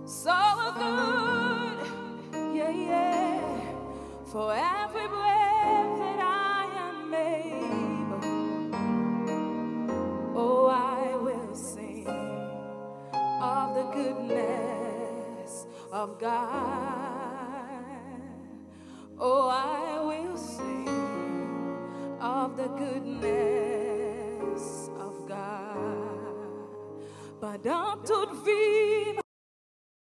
so good, yeah, yeah. For every breath that I am able, oh, I will sing of the goodness of God. Oh, I will sing of the goodness of God. Pendant toute vie,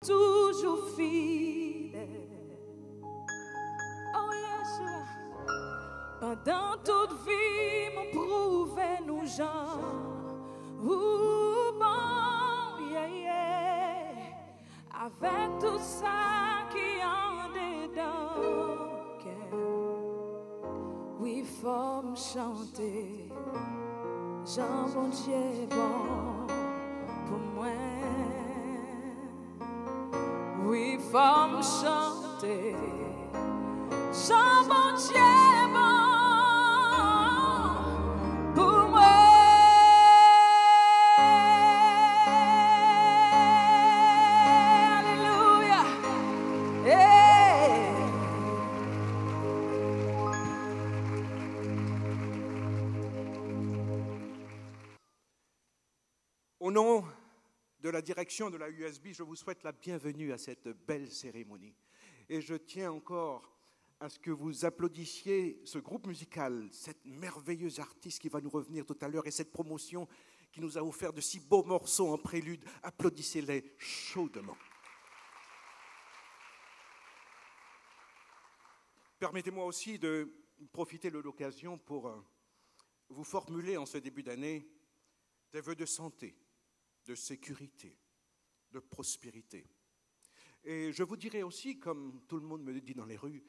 toujours fidèle. Oh, Yeshua. Pendant toute vie, me prouver nous gens. Bon, yeah, yeah. Avec tout ça qui en dedans. Oui, faut me chanter. Jean, bon Dieu, bon pour moi. Oui, faut me chanter. Jean, bon Dieu, bon pour moi. Alléluia. Hey. Au nom de la direction de la USB, je vous souhaite la bienvenue à cette belle cérémonie. Et je tiens encore à ce que vous applaudissiez ce groupe musical, cette merveilleuse artiste qui va nous revenir tout à l'heure et cette promotion qui nous a offert de si beaux morceaux en prélude. Applaudissez-les chaudement. Permettez-moi aussi de profiter de l'occasion pour vous formuler en ce début d'année des vœux de santé, de sécurité, de prospérité. Et je vous dirai aussi, comme tout le monde me le dit dans les rues,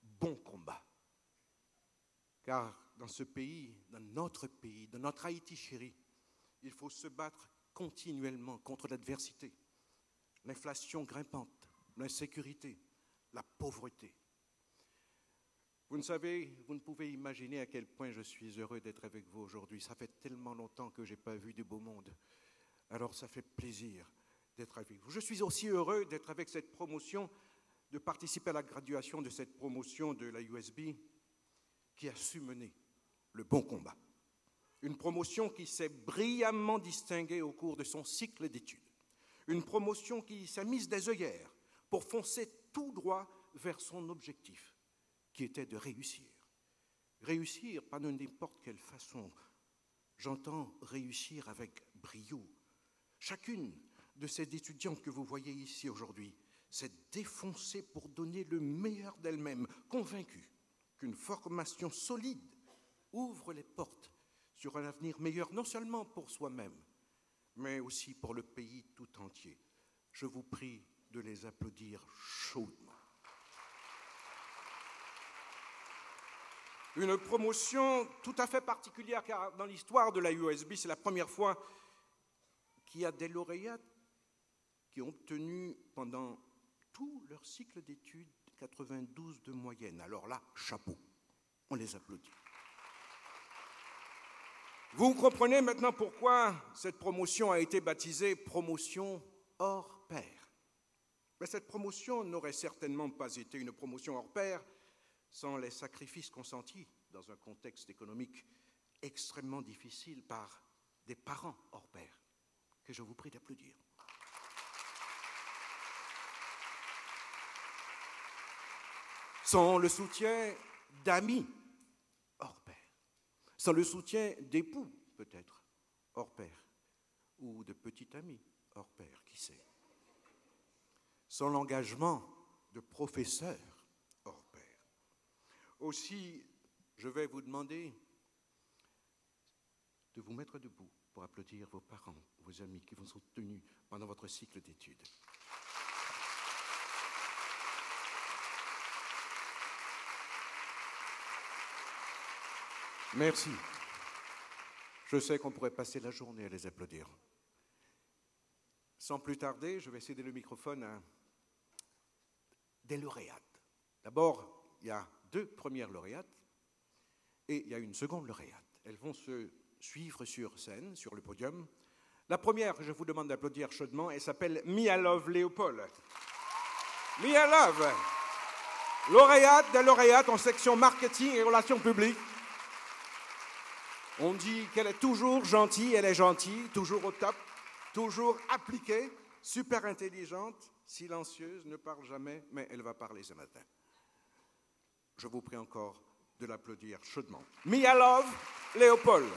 bon combat. Car dans ce pays, dans notre Haïti chéri, il faut se battre continuellement contre l'adversité, l'inflation grimpante, l'insécurité, la pauvreté. Vous ne pouvez imaginer à quel point je suis heureux d'être avec vous aujourd'hui. Ça fait tellement longtemps que je n'ai pas vu du beau monde. Alors ça fait plaisir d'être avec vous. Je suis aussi heureux d'être avec cette promotion, de participer à la graduation de cette promotion de la USB qui a su mener le bon combat. Une promotion qui s'est brillamment distinguée au cours de son cycle d'études. Une promotion qui s'est mise des œillères pour foncer tout droit vers son objectif, qui était de réussir. Réussir, pas de n'importe quelle façon. J'entends réussir avec brio. Chacune de ces étudiantes que vous voyez ici aujourd'hui s'est défoncée pour donner le meilleur d'elle-même, convaincue qu'une formation solide ouvre les portes sur un avenir meilleur, non seulement pour soi-même, mais aussi pour le pays tout entier. Je vous prie de les applaudir chaudement. Une promotion tout à fait particulière, car dans l'histoire de la USB, c'est la première fois qu'il y a des lauréats qui ont obtenu pendant tout leur cycle d'études 92 de moyenne. Alors là, chapeau, on les applaudit. Vous comprenez maintenant pourquoi cette promotion a été baptisée promotion hors pair. Mais cette promotion n'aurait certainement pas été une promotion hors pair sans les sacrifices consentis dans un contexte économique extrêmement difficile par des parents hors pair, que je vous prie d'applaudir. Sans le soutien d'amis hors pair, sans le soutien d'époux peut-être hors pair, ou de petits amis hors pair, qui sait, sans l'engagement de professeurs hors pair. Aussi, je vais vous demander de vous mettre debout pour applaudir vos parents, vos amis qui vous ont soutenus pendant votre cycle d'études. Merci. Je sais qu'on pourrait passer la journée à les applaudir. Sans plus tarder, je vais céder le microphone à des lauréates. D'abord, il y a 2 premières lauréates et il y a une seconde lauréate. Elles vont se suivre sur scène, sur le podium. La première, je vous demande d'applaudir chaudement, elle s'appelle Mia Love Léopold. Mia Love, lauréate en section marketing et relations publiques. On dit qu'elle est toujours gentille, elle est gentille, toujours au top, toujours appliquée, super intelligente, silencieuse, ne parle jamais, mais elle va parler ce matin. Je vous prie encore de l'applaudir chaudement. Mia Love Léopold.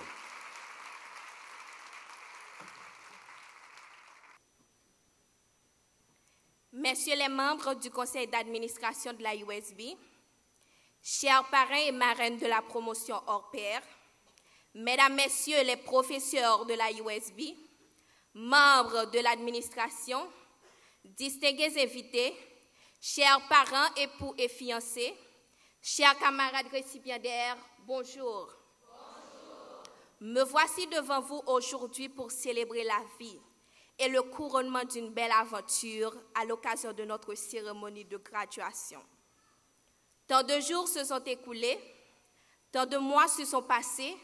Messieurs les membres du conseil d'administration de la USB, chers parrains et marraines de la promotion hors pair, mesdames, messieurs les professeurs de la USB, membres de l'administration, distingués invités, chers parents, époux et fiancés, chers camarades récipiendaires, bonjour. Bonjour. Me voici devant vous aujourd'hui pour célébrer la vie et le couronnement d'une belle aventure à l'occasion de notre cérémonie de graduation. Tant de jours se sont écoulés, tant de mois se sont passés,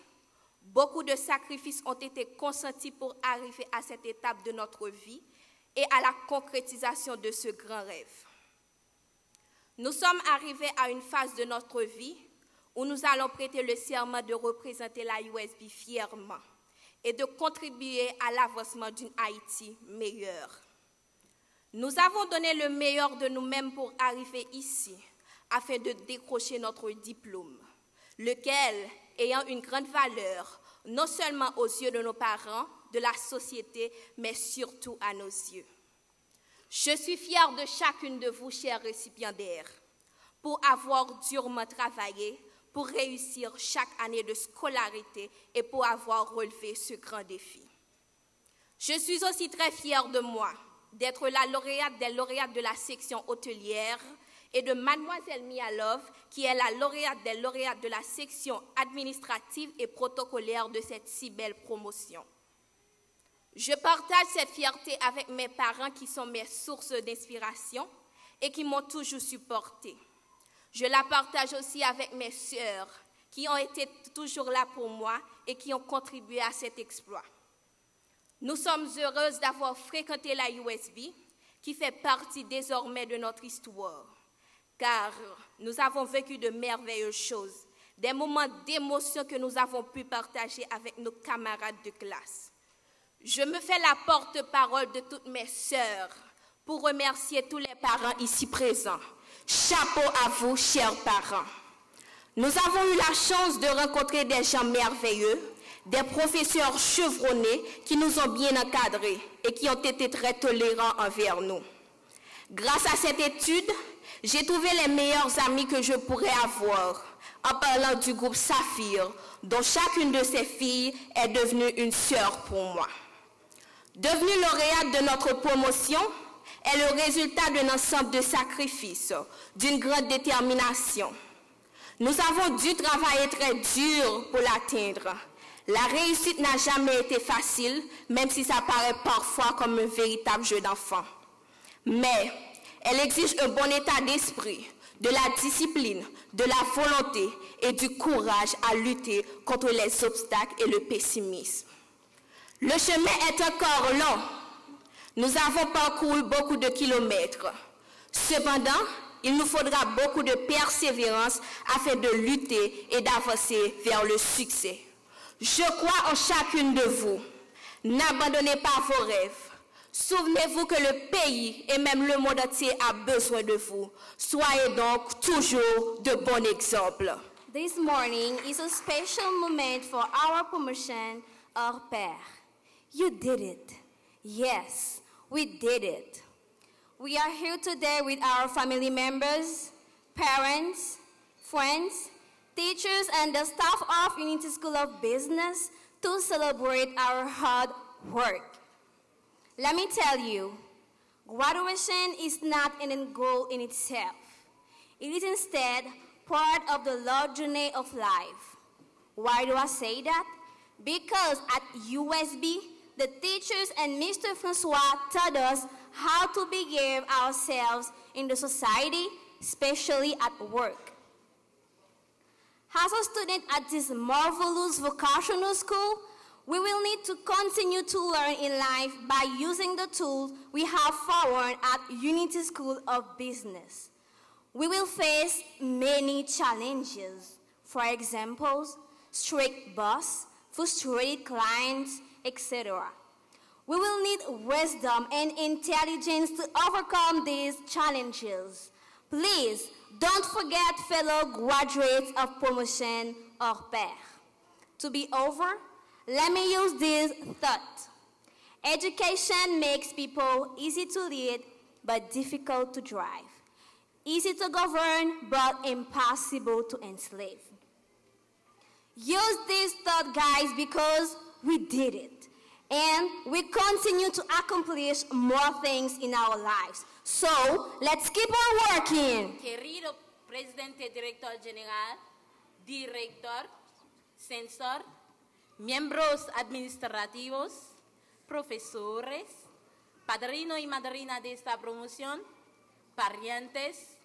beaucoup de sacrifices ont été consentis pour arriver à cette étape de notre vie et à la concrétisation de ce grand rêve. Nous sommes arrivés à une phase de notre vie où nous allons prêter le serment de représenter la USB fièrement et de contribuer à l'avancement d'une Haïti meilleure. Nous avons donné le meilleur de nous-mêmes pour arriver ici, afin de décrocher notre diplôme, lequel, ayant une grande valeur, non seulement aux yeux de nos parents, de la société, mais surtout à nos yeux. Je suis fière de chacune de vous, chers récipiendaires, pour avoir durement travaillé, pour réussir chaque année de scolarité et pour avoir relevé ce grand défi. Je suis aussi très fière de moi, d'être la lauréate des lauréates de la section hôtelière et de mademoiselle Mia Love, qui est la lauréate des lauréates de la section administrative et protocolaire de cette si belle promotion. Je partage cette fierté avec mes parents qui sont mes sources d'inspiration et qui m'ont toujours supportée. Je la partage aussi avec mes sœurs qui ont été toujours là pour moi et qui ont contribué à cet exploit. Nous sommes heureuses d'avoir fréquenté la USB qui fait partie désormais de notre histoire, car nous avons vécu de merveilleuses choses, des moments d'émotion que nous avons pu partager avec nos camarades de classe. Je me fais la porte-parole de toutes mes sœurs pour remercier tous les parents ici présents. Chapeau à vous, chers parents. Nous avons eu la chance de rencontrer des gens merveilleux, des professeurs chevronnés qui nous ont bien encadrés et qui ont été très tolérants envers nous. Grâce à cette étude, j'ai trouvé les meilleurs amis que je pourrais avoir en parlant du groupe Saphir, dont chacune de ces filles est devenue une sœur pour moi. Devenue lauréate de notre promotion est le résultat d'un ensemble de sacrifices, d'une grande détermination. Nous avons dû travailler très dur pour l'atteindre. La réussite n'a jamais été facile, même si ça paraît parfois comme un véritable jeu d'enfant. Mais elle exige un bon état d'esprit, de la discipline, de la volonté et du courage à lutter contre les obstacles et le pessimisme. Le chemin est encore long. Nous avons parcouru beaucoup de kilomètres. Cependant, il nous faudra beaucoup de persévérance afin de lutter et d'avancer vers le succès. Je crois en chacune de vous. N'abandonnez pas vos rêves. Souvenez-vous que le pays et même le monde entier a besoin de vous. Soyez donc toujours de bons exemples. This morning is a special moment for our promotion hors pair. You did it. Yes, we did it. We are here today with our family members, parents, friends, teachers, and the staff of Unity School of Business to celebrate our hard work. Let me tell you, graduation is not an end goal in itself. It is instead part of the large journey of life. Why do I say that? Because at USB, the teachers and Mr. Francois taught us how to behave ourselves in the society, especially at work. As a student at this marvelous vocational school, We will need to continue to learn in life by using the tools we have found at Unity School of Business. We will face many challenges. For example, strict boss, frustrated clients, etc. We will need wisdom and intelligence to overcome these challenges. Please don't forget, fellow graduates of promotion hors pair. To be over, let me use this thought. Education makes people easy to lead but difficult to drive. Easy to govern but impossible to enslave. Use this thought, guys, because we did it. And we continue to accomplish more things in our lives. So, let's keep on working. Querido Presidente Director General, Director, Censor, miembros administrativos, profesores, padrino y madrina de esta promoción, parientes,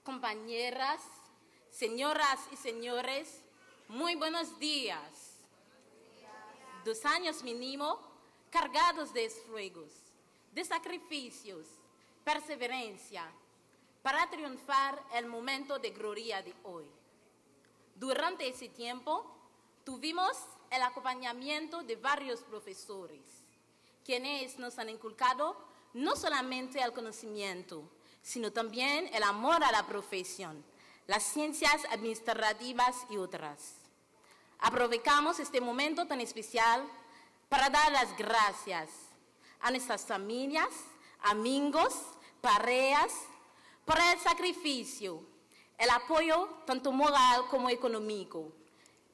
compañeras, señoras y señores, muy buenos días. 2 años mínimo cargados de esfuerzos, de sacrificios, perseverancia, para triunfar el momento de gloria de hoy. Durante ese tiempo, tuvimos el acompañamiento de varios profesores, quienes nos han inculcado no solamente el conocimiento, sino también el amor a la profesión, las ciencias administrativas y otras. Aprovechamos este momento tan especial para dar las gracias a nuestras familias, amigos, parejas, por el sacrificio, el apoyo tanto moral como económico,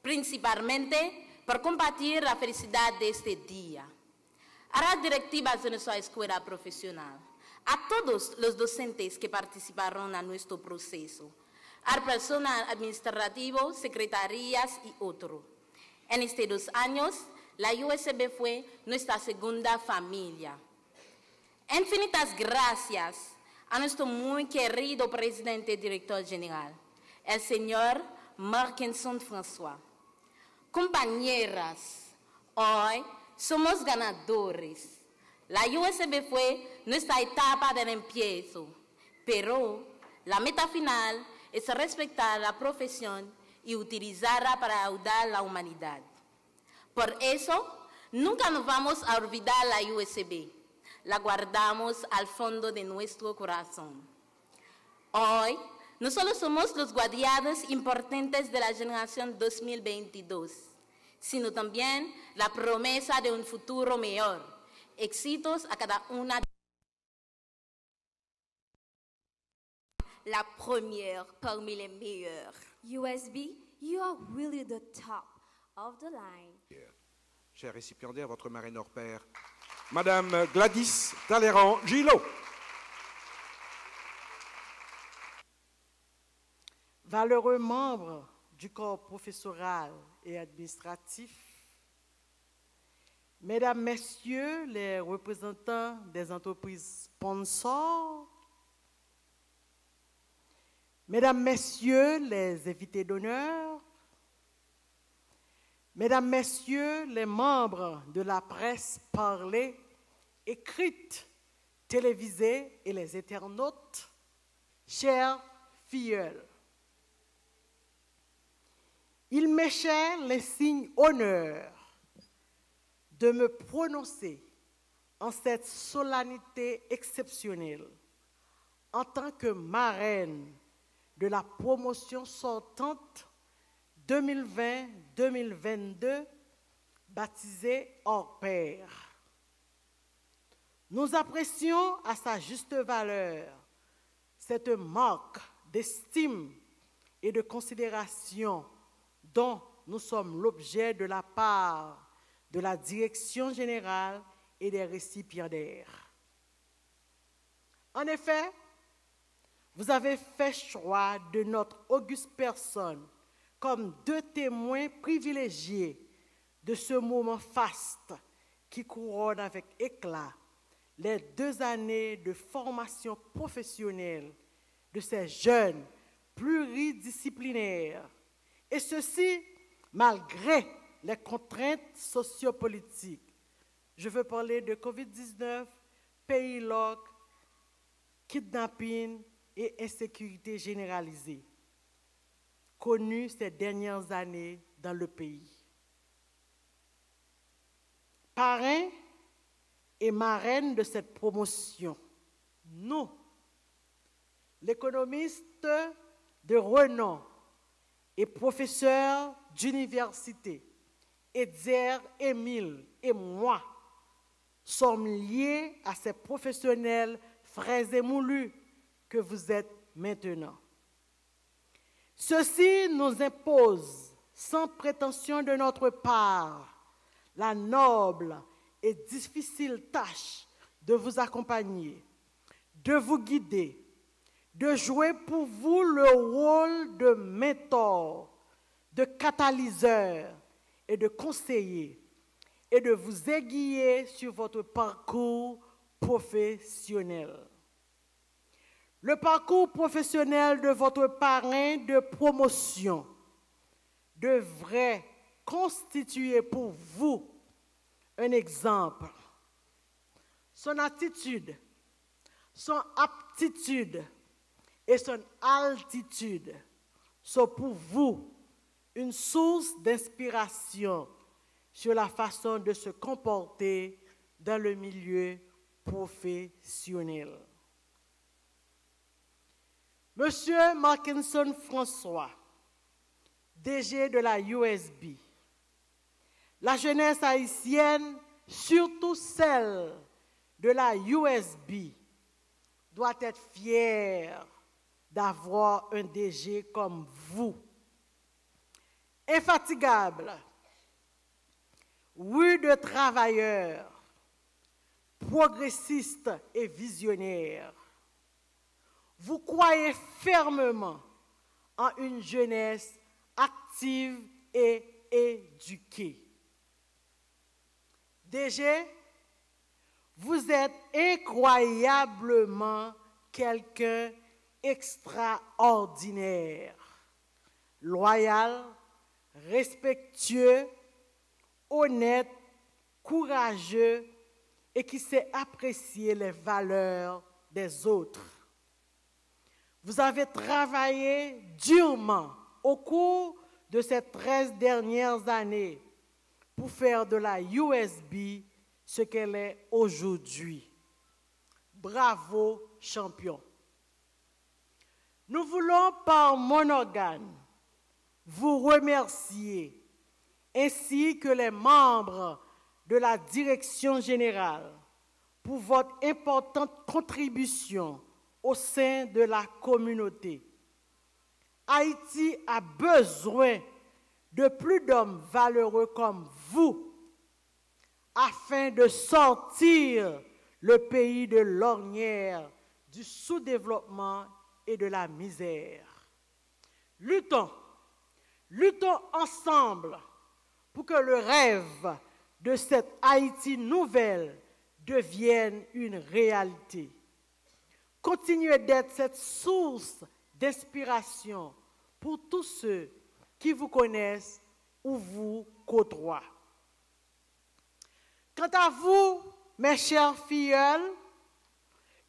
principalmente por compartir la felicidad de este día. A las directivas de nuestra escuela profesional, a todos los docentes que participaron en nuestro proceso, al personal administrativo, secretarías y otro. En estos 2 años, la USB fue nuestra segunda familia. Infinitas gracias a nuestro muy querido presidente director general, el señor Marquinson François. Compañeras, hoy somos ganadores. La USB fue nuestra etapa del empiezo, pero la meta final es respetar la profesión y utilizarla para ayudar a la humanidad. Por eso, nunca nos vamos a olvidar la USB. La guardamos al fondo de nuestro corazón. Hoy, no solo somos los guardianes importantes de la generación 2022, sino también la promesa de un futuro mejor. Éxitos a cada una. La première parmi les meilleurs. USB, you are really the top of the line. Cher récipiendaire, votre marraine hors pair, Madame Gladys Talleyrand-Gillot. Valeureux membres du corps professoral et administratif, Mesdames, Messieurs les représentants des entreprises sponsors, Mesdames, Messieurs les invités d'honneur, Mesdames, Messieurs les membres de la presse parlée, écrite, télévisée et les internautes, chers filleuls, il m'est cher l'insigne honneur de me prononcer en cette solennité exceptionnelle en tant que marraine de la promotion sortante 2020-2022 baptisée hors pair. Nous apprécions à sa juste valeur cette marque d'estime et de considération dont nous sommes l'objet de la part de la direction générale et des récipiendaires. En effet, vous avez fait choix de notre auguste personne comme 2 témoins privilégiés de ce moment faste qui couronne avec éclat les 2 années de formation professionnelle de ces jeunes pluridisciplinaires. Et ceci malgré les contraintes sociopolitiques. Je veux parler de COVID-19, pays lock, kidnapping et insécurité généralisée, connues ces dernières années dans le pays. Parrain et marraine de cette promotion, nous, l'économiste de renom et professeur d'université, Edzer Émile et moi, sommes liés à ces professionnels frais et moulus que vous êtes maintenant. Ceci nous impose, sans prétention de notre part, la noble et difficile tâche de vous accompagner, de vous guider, de jouer pour vous le rôle de mentor, de catalyseur et de conseiller, et de vous aiguiller sur votre parcours professionnel. Le parcours professionnel de votre parrain de promotion devrait constituer pour vous un exemple. Son attitude, son aptitude et son altitude sont pour vous une source d'inspiration sur la façon de se comporter dans le milieu professionnel. Monsieur Markinson François, DG de la USB, la jeunesse haïtienne, surtout celle de la USB, doit être fière d'avoir un DG comme vous. Infatigable, rude travailleur, progressiste et visionnaire. Vous croyez fermement en une jeunesse active et éduquée. DG, vous êtes incroyablement quelqu'un extraordinaire, loyal, respectueux, honnête, courageux et qui sait apprécier les valeurs des autres. Vous avez travaillé durement au cours de ces 13 dernières années pour faire de la USB ce qu'elle est aujourd'hui. Bravo, champion. Nous voulons par mon organe vous remercier ainsi que les membres de la direction générale pour votre importante contribution au sein de la communauté. Haïti a besoin de plus d'hommes valeureux comme vous afin de sortir le pays de l'ornière, du sous-développement et de la misère. Luttons ensemble pour que le rêve de cette Haïti nouvelle devienne une réalité. Continuez d'être cette source d'inspiration pour tous ceux qui vous connaissent ou vous côtoient. Quant à vous, mes chers filleuls,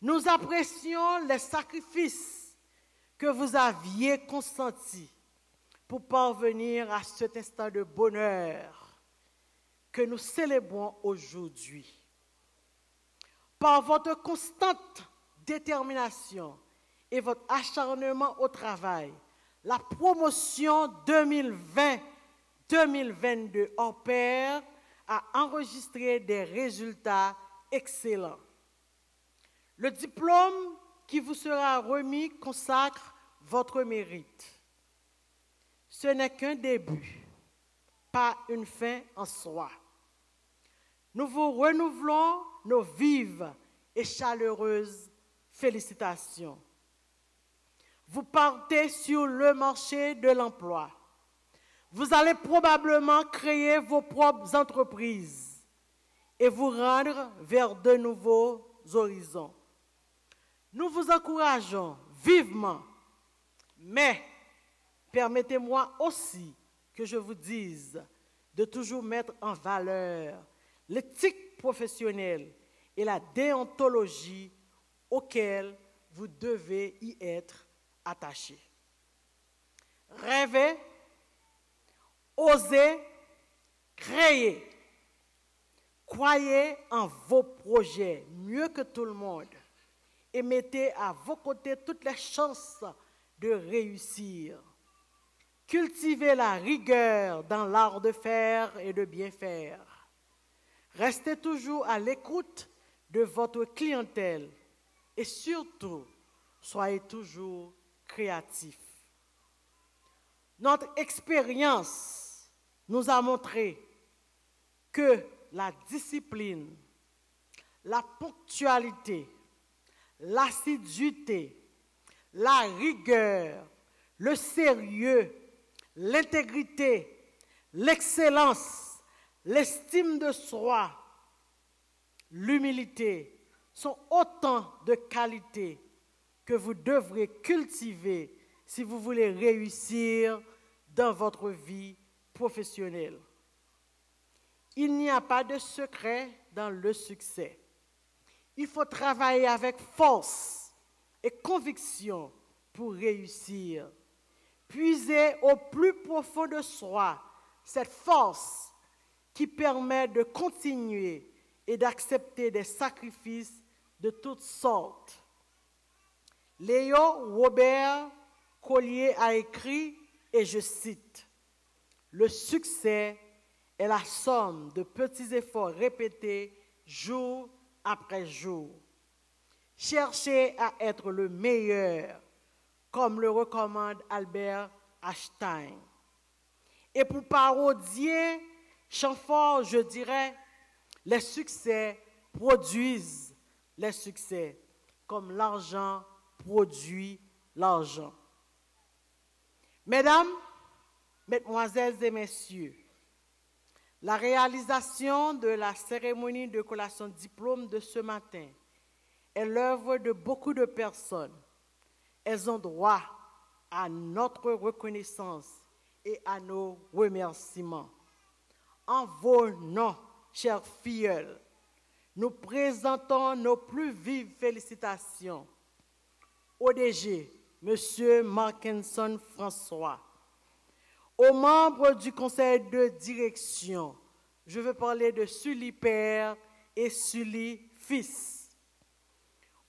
nous apprécions les sacrifices que vous aviez consentis pour parvenir à cet instant de bonheur que nous célébrons aujourd'hui. Par votre constante détermination et votre acharnement au travail, la promotion 2020-2022 hors pair a enregistré des résultats excellents. Le diplôme qui vous sera remis consacre votre mérite. Ce n'est qu'un début, pas une fin en soi. Nous vous renouvelons nos vives et chaleureuses félicitations. Vous partez sur le marché de l'emploi. Vous allez probablement créer vos propres entreprises et vous rendre vers de nouveaux horizons. Nous vous encourageons vivement, mais permettez-moi aussi que je vous dise de toujours mettre en valeur l'éthique professionnelle et la déontologie auxquelles vous devez y être attachés. Rêvez, osez, créez. Croyez en vos projets mieux que tout le monde et mettez à vos côtés toutes les chances de réussir. Cultivez la rigueur dans l'art de faire et de bien faire. Restez toujours à l'écoute de votre clientèle et surtout, soyez toujours créatifs. Notre expérience nous a montré que la discipline, la ponctualité, l'assiduité, la rigueur, le sérieux, l'intégrité, l'excellence, l'estime de soi, l'humilité sont autant de qualités que vous devrez cultiver si vous voulez réussir dans votre vie professionnelle. Il n'y a pas de secret dans le succès. Il faut travailler avec force et conviction pour réussir. Puisez au plus profond de soi cette force qui permet de continuer et d'accepter des sacrifices de toutes sortes. Léo Robert Collier a écrit, et je cite, « Le succès est la somme de petits efforts répétés jour après jour. Cherchez à être le meilleur, comme le recommande Albert Einstein. » Et pour parodier Chamfort, je dirais, les succès produisent les succès, comme l'argent produit l'argent. Mesdames, Mesdemoiselles et Messieurs, la réalisation de la cérémonie de collation de diplôme de ce matin est l'œuvre de beaucoup de personnes. Elles ont droit à notre reconnaissance et à nos remerciements. En vos noms, chers filleuls, nous présentons nos plus vives félicitations au DG, M. Markinson François, aux membres du conseil de direction, je veux parler de Sully Père et Sully Fils,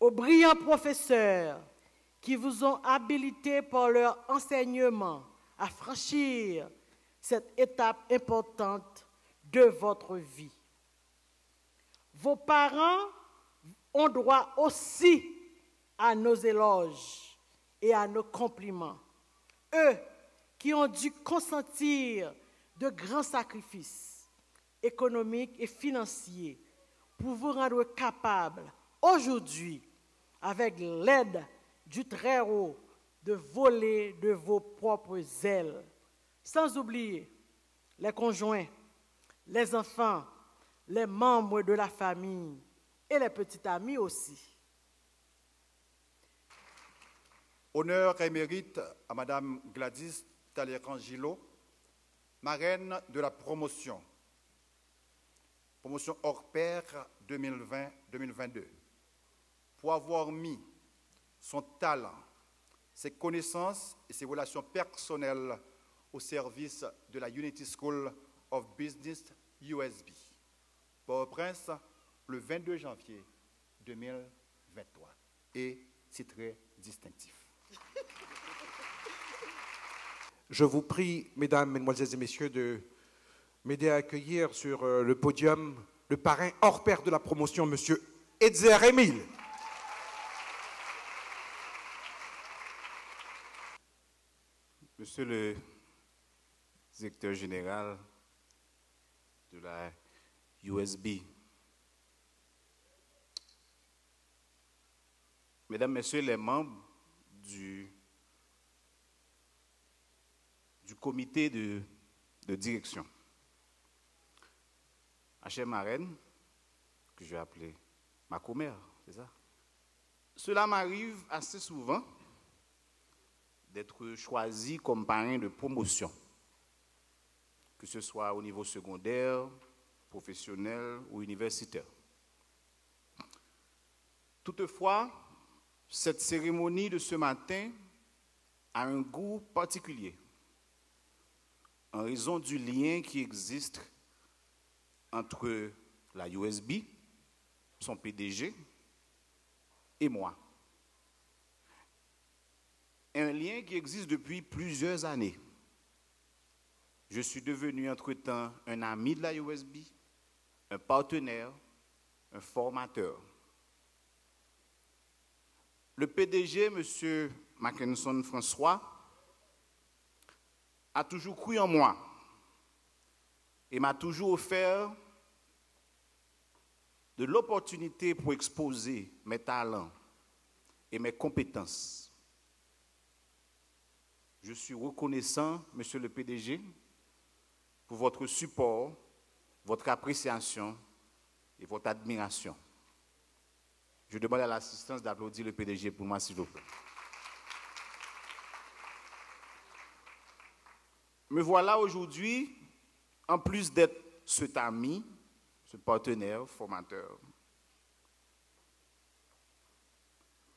aux brillants professeurs qui vous ont habilités par leur enseignement à franchir cette étape importante de votre vie. Vos parents ont droit aussi à nos éloges et à nos compliments. Eux qui ont dû consentir de grands sacrifices économiques et financiers pour vous rendre capable aujourd'hui, avec l'aide du Très-Haut, de voler de vos propres ailes. Sans oublier les conjoints, les enfants, les membres de la famille et les petits amis aussi. Honneur et mérite à Madame Gladys Talleyrand-Gillot, marraine de la promotion hors pair 2020-2022, pour avoir mis son talent, ses connaissances et ses relations personnelles au service de la Unity School of Business USB. Port-au-Prince, le 22 janvier 2023. Et c'est très distinctif. Je vous prie, mesdames, mesdemoiselles et messieurs, de m'aider à accueillir sur le podium le parrain hors pair de la promotion, M. Edzer Émile. Monsieur le directeur général de la USB, Mesdames, Messieurs les membres du comité de direction, ma chère marraine, que je vais appeler ma commère, c'est ça? Cela m'arrive assez souvent d'être choisi comme parrain de promotion que ce soit au niveau secondaire, professionnel ou universitaire. Toutefois, cette cérémonie de ce matin a un goût particulier en raison du lien qui existe entre la USB, son PDG, et moi. Un lien qui existe depuis plusieurs années. Je suis devenu entre-temps un ami de la USB, un partenaire, un formateur. Le PDG, M. Mackinson François, a toujours cru en moi et m'a toujours offert de l'opportunité pour exposer mes talents et mes compétences. Je suis reconnaissant, Monsieur le PDG, pour votre support, votre appréciation et votre admiration. Je demande à l'assistance d'applaudir le PDG pour moi, s'il vous plaît. Me voilà aujourd'hui, en plus d'être cet ami, ce partenaire, formateur,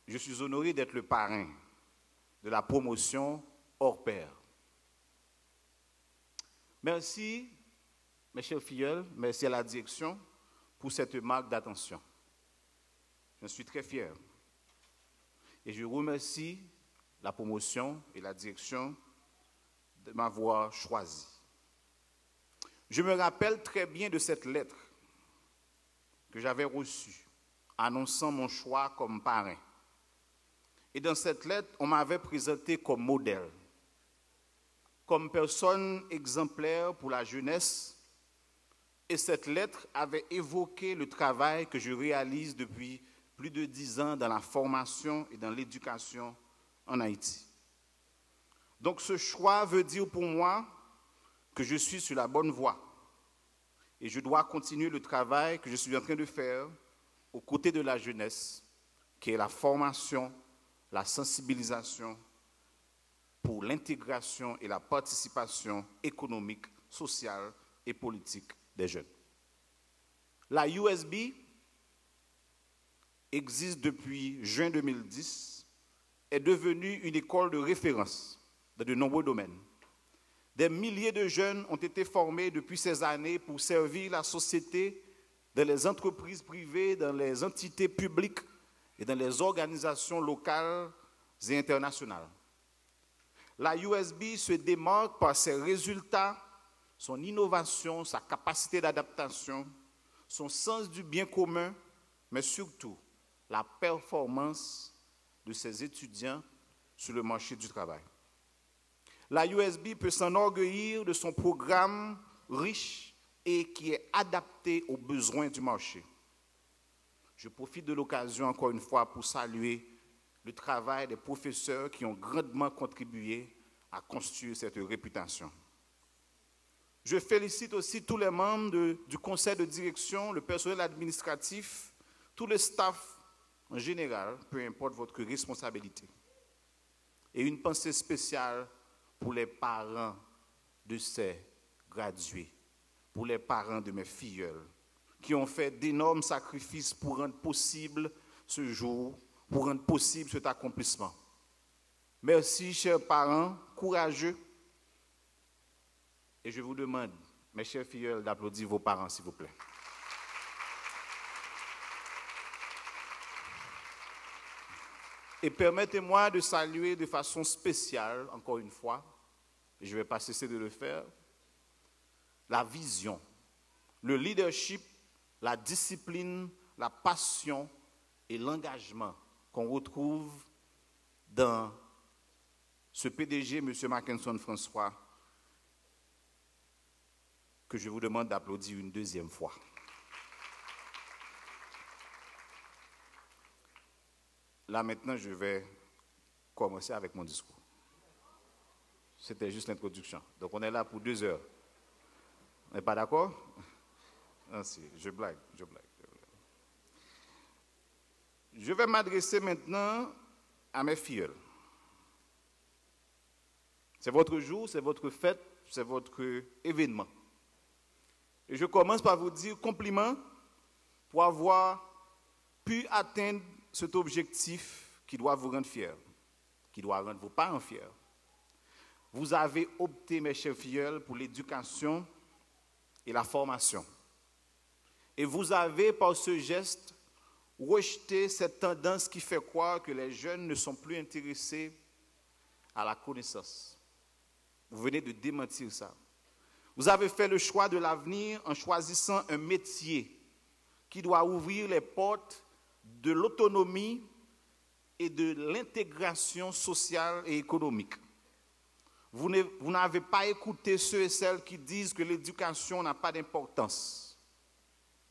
je suis honoré d'être le parrain de la promotion hors pair. Merci, mes chers filleuls, merci à la direction pour cette marque d'attention. Je suis très fier. Et je remercie la promotion et la direction de m'avoir choisi. Je me rappelle très bien de cette lettre que j'avais reçue annonçant mon choix comme parrain. Et dans cette lettre, on m'avait présenté comme modèle, comme personne exemplaire pour la jeunesse. Et cette lettre avait évoqué le travail que je réalise depuis plus de 10 ans dans la formation et dans l'éducation en Haïti. Donc ce choix veut dire pour moi que je suis sur la bonne voie et je dois continuer le travail que je suis en train de faire aux côtés de la jeunesse, qui est la formation, la sensibilisation pour l'intégration et la participation économique, sociale et politique des jeunes. La USB existe depuis juin 2010, est devenue une école de référence dans de nombreux domaines. Des milliers de jeunes ont été formés depuis ces années pour servir la société dans les entreprises privées, dans les entités publiques et dans les organisations locales et internationales. La USB se démarque par ses résultats, son innovation, sa capacité d'adaptation, son sens du bien commun, mais surtout la performance de ses étudiants sur le marché du travail. La USB peut s'enorgueillir de son programme riche et qui est adapté aux besoins du marché. Je profite de l'occasion encore une fois pour saluer le travail des professeurs qui ont grandement contribué à construire cette réputation. Je félicite aussi tous les membres du conseil de direction, le personnel administratif, tout le staff en général, peu importe votre responsabilité. Et une pensée spéciale pour les parents de ces gradués, pour les parents de mes filleuls, qui ont fait d'énormes sacrifices pour rendre possible ce jour, pour rendre possible cet accomplissement. Merci, chers parents, courageux. Et je vous demande, mes chers filleuls, d'applaudir vos parents, s'il vous plaît. Et permettez-moi de saluer de façon spéciale, encore une fois, et je ne vais pas cesser de le faire, la vision, le leadership, la discipline, la passion et l'engagement qu'on retrouve dans ce PDG, M. Mackinson François, que je vous demande d'applaudir une deuxième fois. Là, maintenant, je vais commencer avec mon discours. C'était juste l'introduction. Donc, on est là pour 2 heures. On n'est pas d'accord? Non, si, je blague. Je vais m'adresser maintenant à mes filles. C'est votre jour, c'est votre fête, c'est votre événement. Et je commence par vous dire compliment pour avoir pu atteindre cet objectif qui doit vous rendre fiers, qui doit rendre vos parents fiers. Vous avez opté, mes chers filleuls, pour l'éducation et la formation. Et vous avez, par ce geste, rejeté cette tendance qui fait croire que les jeunes ne sont plus intéressés à la connaissance. Vous venez de démentir ça. Vous avez fait le choix de l'avenir en choisissant un métier qui doit ouvrir les portes de l'autonomie et de l'intégration sociale et économique. Vous n'avez pas écouté ceux et celles qui disent que l'éducation n'a pas d'importance.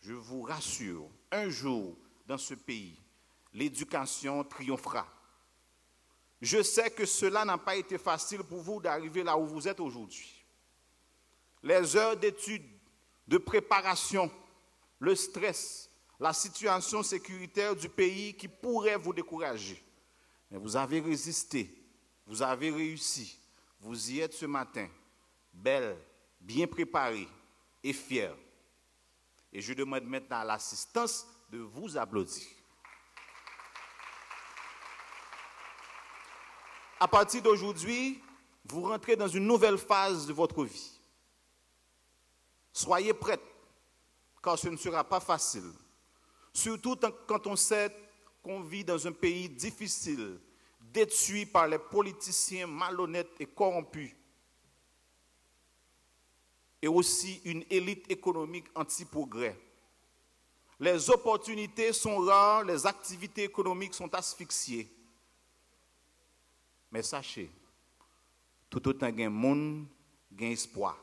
Je vous rassure, un jour dans ce pays, l'éducation triomphera. Je sais que cela n'a pas été facile pour vous d'arriver là où vous êtes aujourd'hui. Les heures d'études, de préparation, le stress, la situation sécuritaire du pays qui pourrait vous décourager. Mais vous avez résisté, vous avez réussi. Vous y êtes ce matin, belle, bien préparée et fière. Et je demande maintenant à l'assistance de vous applaudir. À partir d'aujourd'hui, vous rentrez dans une nouvelle phase de votre vie. Soyez prêts, car ce ne sera pas facile. Surtout quand on sait qu'on vit dans un pays difficile, détruit par les politiciens malhonnêtes et corrompus, et aussi une élite économique anti-progrès. Les opportunités sont rares, les activités économiques sont asphyxiées. Mais sachez, tout autant gain monde, gain espoir.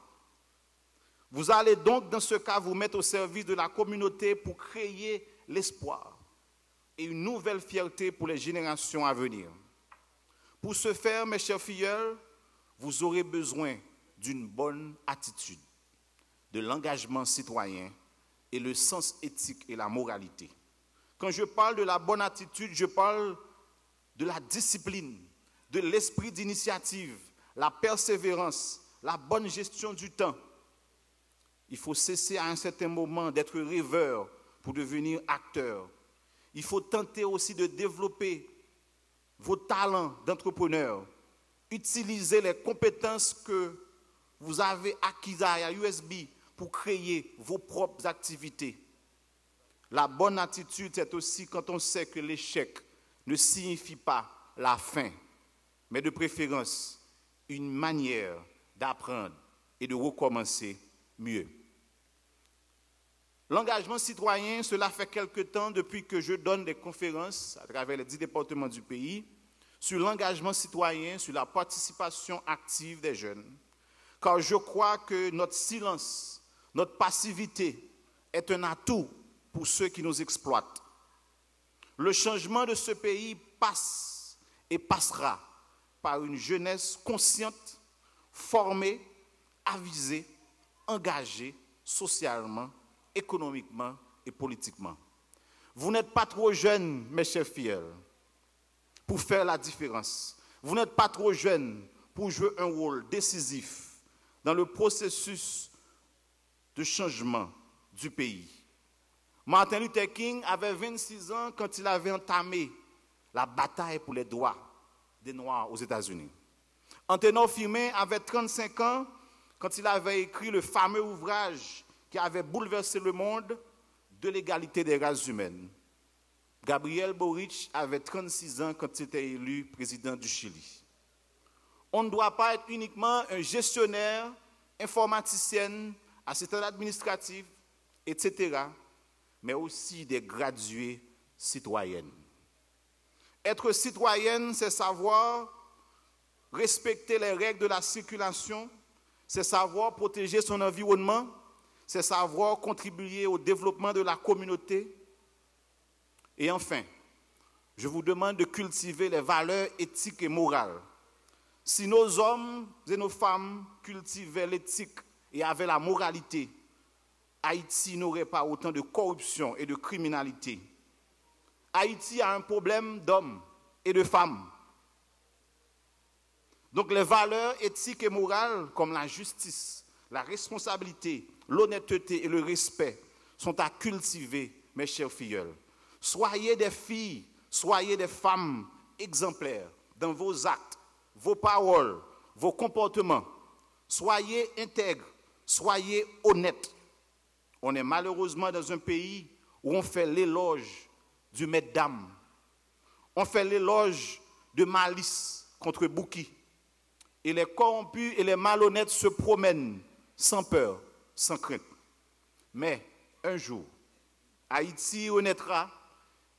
Vous allez donc dans ce cas vous mettre au service de la communauté pour créer l'espoir et une nouvelle fierté pour les générations à venir. Pour ce faire, mes chers filleuls, vous aurez besoin d'une bonne attitude, de l'engagement citoyen et le sens éthique et la moralité. Quand je parle de la bonne attitude, je parle de la discipline, de l'esprit d'initiative, la persévérance, la bonne gestion du temps. Il faut cesser à un certain moment d'être rêveur pour devenir acteur. Il faut tenter aussi de développer vos talents d'entrepreneur. Utilisez les compétences que vous avez acquises à USB pour créer vos propres activités. La bonne attitude, c'est aussi quand on sait que l'échec ne signifie pas la fin, mais de préférence une manière d'apprendre et de recommencer mieux. L'engagement citoyen, cela fait quelque temps depuis que je donne des conférences à travers les 10 départements du pays sur l'engagement citoyen, sur la participation active des jeunes. Car je crois que notre silence, notre passivité est un atout pour ceux qui nous exploitent. Le changement de ce pays passe et passera par une jeunesse consciente, formée, avisée, engagée socialement, économiquement et politiquement. Vous n'êtes pas trop jeunes, mes chers filleuls, pour faire la différence. Vous n'êtes pas trop jeunes pour jouer un rôle décisif dans le processus de changement du pays. Martin Luther King avait 26 ans quand il avait entamé la bataille pour les droits des Noirs aux États-Unis. Anténor Firmin avait 35 ans quand il avait écrit le fameux ouvrage qui avait bouleversé le monde de l'égalité des races humaines. Gabriel Boric avait 36 ans quand il était élu président du Chili. On ne doit pas être uniquement un gestionnaire, informaticien, assistant administratif, etc., mais aussi des gradués citoyennes. Être citoyenne, c'est savoir respecter les règles de la circulation, c'est savoir protéger son environnement, c'est savoir contribuer au développement de la communauté. Et enfin, je vous demande de cultiver les valeurs éthiques et morales. Si nos hommes et nos femmes cultivaient l'éthique et avaient la moralité, Haïti n'aurait pas autant de corruption et de criminalité. Haïti a un problème d'hommes et de femmes. Donc les valeurs éthiques et morales comme la justice, la responsabilité, l'honnêteté et le respect sont à cultiver, mes chers filleuls. Soyez des filles, soyez des femmes exemplaires dans vos actes, vos paroles, vos comportements. Soyez intègres, soyez honnêtes. On est malheureusement dans un pays où on fait l'éloge du maître d'âme. On fait l'éloge de malice contre Bouki. Et les corrompus et les malhonnêtes se promènent sans peur, sans crainte. Mais un jour, Haïti renaîtra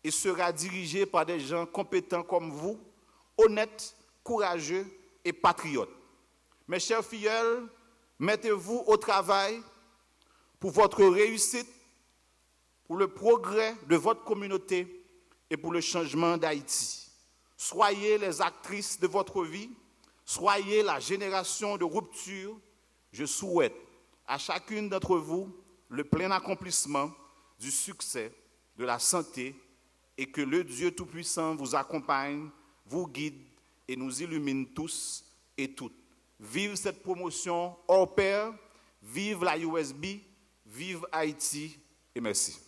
et sera dirigé par des gens compétents comme vous, honnêtes, courageux et patriotes. Mes chers filleuls, mettez-vous au travail pour votre réussite, pour le progrès de votre communauté et pour le changement d'Haïti. Soyez les actrices de votre vie, soyez la génération de rupture. Je souhaite à chacune d'entre vous le plein accomplissement du succès, de la santé, et que le Dieu Tout-Puissant vous accompagne, vous guide et nous illumine tous et toutes. Vive cette promotion hors pair, vive la USB, vive Haïti et merci.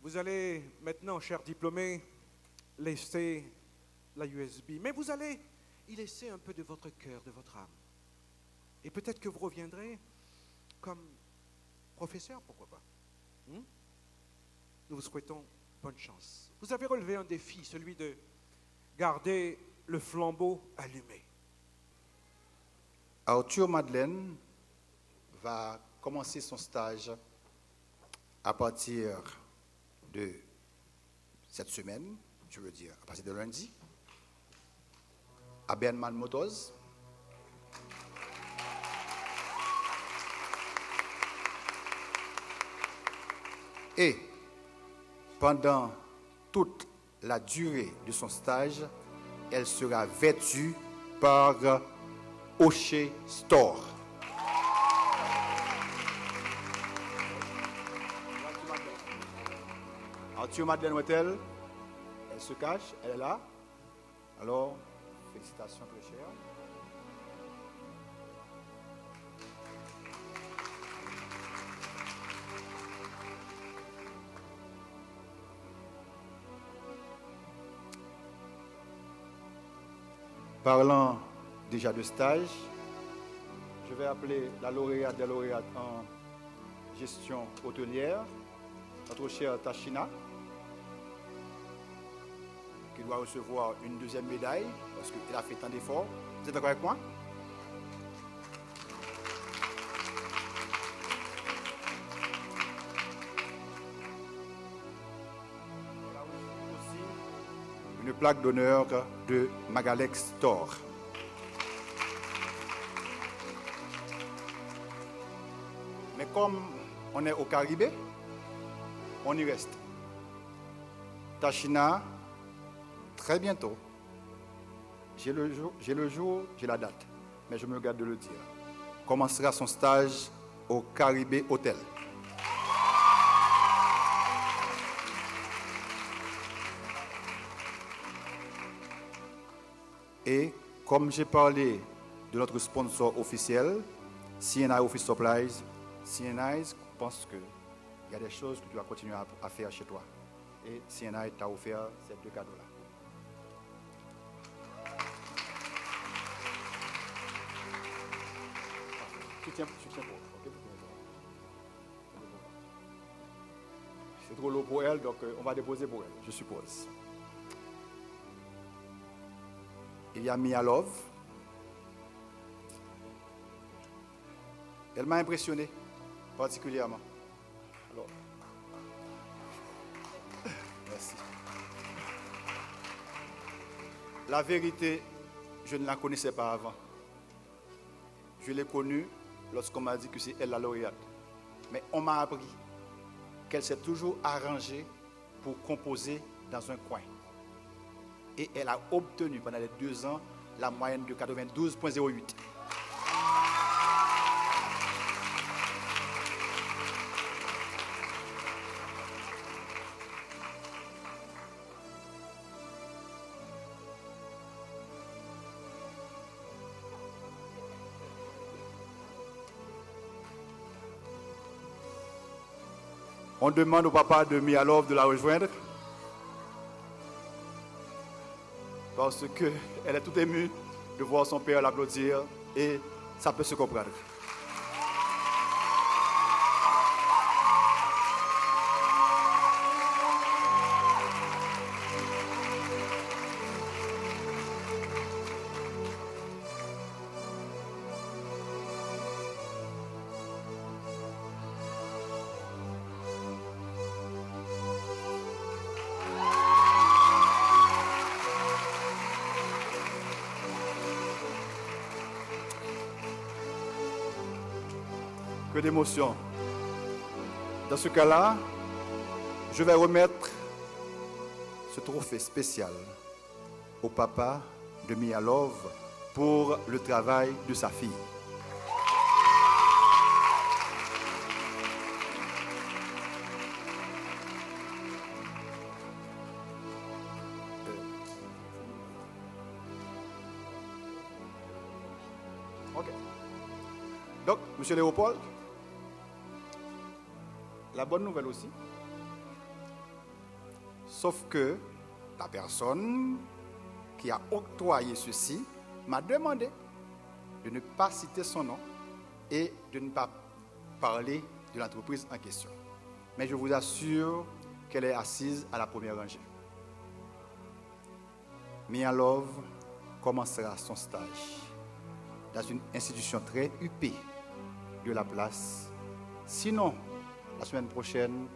Vous allez maintenant, chers diplômés, laisser la USB, mais vous allez y laisser un peu de votre cœur, de votre âme. Et peut-être que vous reviendrez comme professeur, pourquoi pas. Nous vous souhaitons bonne chance. Vous avez relevé un défi, celui de garder le flambeau allumé. Arthur Madeleine va commencer son stage à partir de cette semaine, je veux dire à partir de lundi, à Bernman Motors. Et pendant toute la durée de son stage, elle sera vêtue par Oshé Store. Arthur Madeleine Wettel, elle se cache, elle est là. Alors, félicitations très chères. Parlant déjà de stage, je vais appeler la lauréate des lauréates en gestion hôtelière, notre chère Tachina, qui doit recevoir une deuxième médaille parce qu'elle a fait tant d'efforts. Vous êtes d'accord avec moi? Une plaque d'honneur de Magalex Thor. Mais comme on est au Caribé, on y reste. Tachina, très bientôt, j'ai le jour, j'ai la date, mais je me garde de le dire, commencera son stage au Caribé Hotel. Et comme j'ai parlé de notre sponsor officiel, CNI Office Supplies, CNI pense qu'il y a des choses que tu dois continuer à faire chez toi. Et CNI t'a offert ces deux cadeaux-là. Tu tiens pour, ok? C'est trop lourd pour elle, donc on va déposer pour elle, je suppose. Il y a Mia Love. Elle m'a impressionné particulièrement. Alors, merci. La vérité, je ne la connaissais pas avant. Je l'ai connue lorsqu'on m'a dit que c'est elle la lauréate. Mais on m'a appris qu'elle s'est toujours arrangée pour composer dans un coin. Et elle a obtenu pendant les 2 ans la moyenne de 92,08. On demande au papa de Mia Love de la rejoindre. Parce qu'elle est tout émue de voir son père l'applaudir et ça peut se comprendre. Que d'émotion. Dans ce cas-là, je vais remettre ce trophée spécial au papa de Mia Love pour le travail de sa fille. OK. Donc, monsieur Léopold, la bonne nouvelle aussi, sauf que la personne qui a octroyé ceci m'a demandé de ne pas citer son nom et de ne pas parler de l'entreprise en question. Mais je vous assure qu'elle est assise à la première rangée. Mia Love commencera son stage dans une institution très huppée de la place, sinon la semaine prochaine,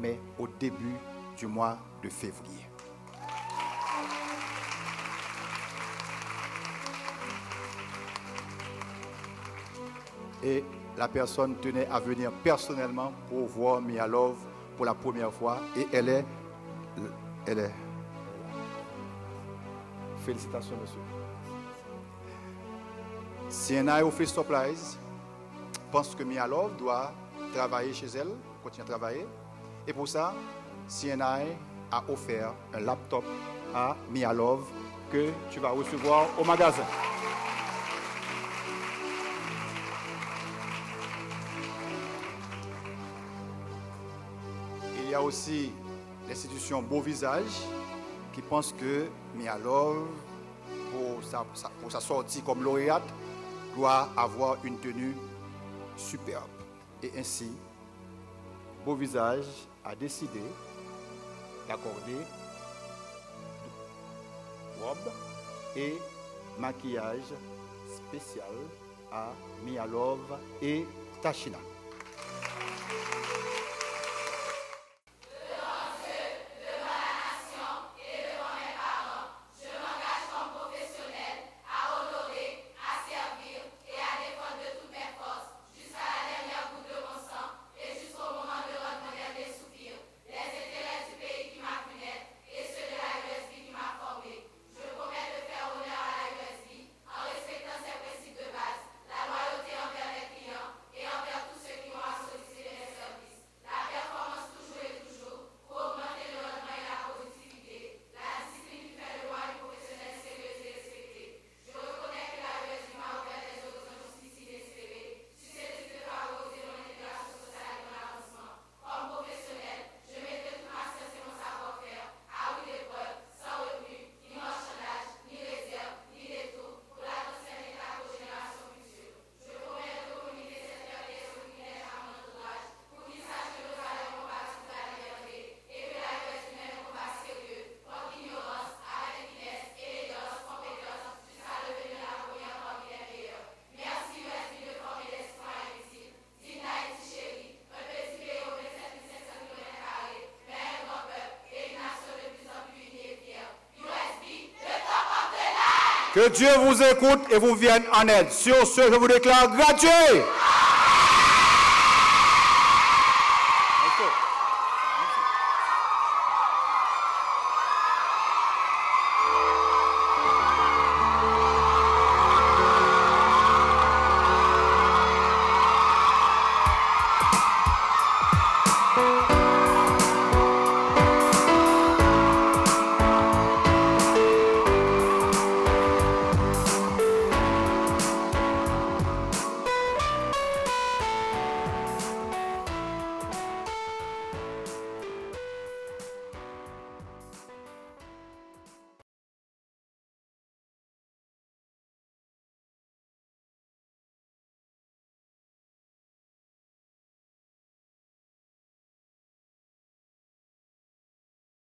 mais au début du mois de février. Et la personne tenait à venir personnellement pour voir Mia Love pour la première fois et elle est. Félicitations, monsieur. CNI Office Supplies pense que Mia Love doit travailler chez elle, continuer à travailler. Et pour ça, CNI a offert un laptop à Mia Love que tu vas recevoir au magasin. Il y a aussi l'institution Beau Visage qui pense que Mia Love, pour sa sortie comme lauréate, doit avoir une tenue superbe. Et ainsi, Beau Visage a décidé d'accorder robe et maquillage spécial à Mia Love et Tachina. Que Dieu vous écoute et vous vienne en aide. Sur ce, je vous déclare gratuit.